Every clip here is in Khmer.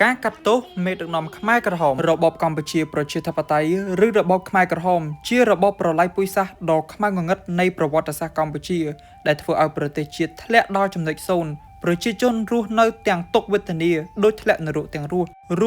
ការកាត់ទោសមេដឹកនាំខ្មែរក្រហមរបបកម្ពុជាប្រជាធិបតេយ្យឬរបបខ្មែរក្រហមជារបបប្រល័យពូជសាសន៍ដ៏ខ្មៅងងឹតនៃប្រវត្តិសាស្ត្រកម្ពុជាដែលធ្វើឲ្យប្រទេសជាតិធ្លាក់ដល់ចំណុចសូន្យប្រជាជនរស់នៅទាំងទុក្ខវេទនាដូចធ្លាក់នរកទាំងរ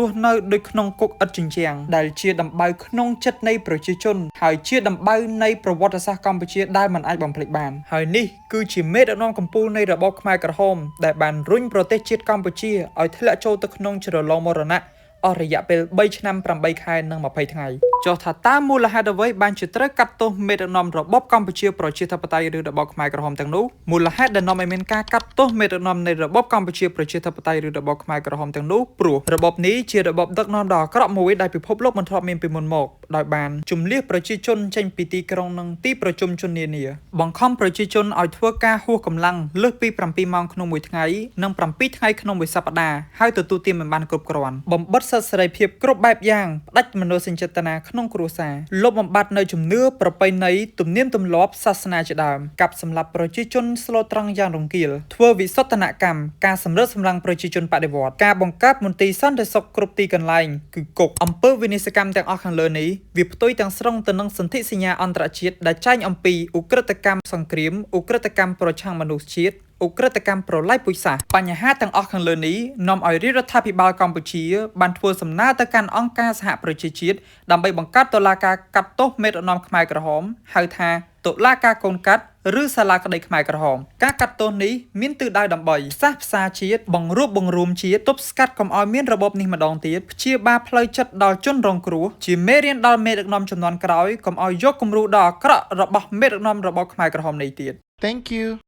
ស់នៅដូចក្នុងគុកឥតជញ្ជាំងដែលជាដំបៅក្នុងចិត្តនៃប្រជាជនហើយជាដំបៅនៃប្រវត្តិសាស្ត្រកម្ពុជាដែលមិនអាចបំភ្លេចបានហើយនេះគឺជាមេដឹកនាំកម្ពុជានៃរបបខ្មែរក្រហមដែលបានរុញប្រទេសជាតិកម្ពុជាឲ្យធ្លាក់ចូលទៅក្នុងជ្រលងមរណៈអស់រយៈពេល3ឆ្នាំ8ខែនិង20ថ្ងៃចុះថាតើមូលហេតុអ្វីបានជាត្រូវកាត់ទោសមេដឹកនាំរបបកម្ពុជាប្រជាធិបតេយ្យឬរបបខ្មែរក្រហមទាំងនោះមូលហេតុដែលនាំឲ្យមានការកាត់ទោសមេដឹកនាំនៃរបបកម្ពុជាប្រជាធិបតេយ្យឬរបបខ្មែរក្រហមទាំងនោះព្រោះរបបនេះជារបបដឹកនាំដ៏អាក្រក់មួយដែលពិភពលោកមិនធ្លាប់មានពីមុនមកដោយបានជំលះប្រជាជនចេញពីទីក្រុងនិងទីប្រជុំជននានាបង្ខំប្រជាជនឲ្យធ្វើការហួសកម្លាំងលើសពី7ម៉ោងក្នុងមួយថ្ងៃនិង7ថ្ងៃក្នុងមួយសប្តាហ៍ហើយទទួលទានមិនបានគ្រប់គ្រាន់បំបិទសិទ្ធិសេរីភាពគ្រប់បែបយ៉ាងផ្ដាច់មនោសញ្ចេតនាក្នុងគ្រួសារលុបបំបាត់នៅជំនឿប្រពៃណីទំនៀមទម្លាប់សាសនាជាដើមកាប់សម្លាប់ប្រជាជនស្លូតត្រង់យ៉ាងរង្គាលធ្វើវិសុទ្ធនកម្មការសម្រិតសម្រាំងប្រជាជនបដិវត្តការបង្កើតមន្ទីរសន្តិសុខគ្រប់ទីកន្លែងគឺគុកអំពើវិនាសកម្មទាំងអស់ខាងលើនេះវាផ្ទុយទាំងស្រុងទៅនឹងសន្ធិសញ្ញាអន្តរជាតិដែលចែងអំពីឧក្រិដ្ឋកម្មសង្គ្រាមឧក្រិដ្ឋកម្មប្រឆាំងមនុស្សជាតិឧក្រិដ្ឋកម្មប្រល័យពូជសាសន៍បញ្ហាទាំងអស់ខាងលើនេះនាំឲ្យរដ្ឋាភិបាលកម្ពុជាបានធ្វើសំណើទៅកាន់អង្គការសហប្រជាជាតិដើម្បីបង្កើតតុលាការកាត់ទោសមេដឹកនាំខ្មែរក្រហមហៅថាតុលាការកូនកាត់ឬសាលាក្តីខ្មែរក្រហមការកាត់ទោសនេះមានទិសដៅដើម្បីផ្សះផ្សាជាតិបង្រួបបង្រួមជាតិទប់ស្កាត់កុំឲ្យមានរបបនេះម្ដងទៀតព្យាបាលផ្លូវចិត្តដល់ជនរងគ្រោះជាមេរៀនដល់មេដឹកនាំជំនាន់ក្រោយកុំឲ្យយកគំរូដ៏អាក្រក់របស់មេដឹកនាំរបបខ្មែរក្រហមនេះទៀត Thank you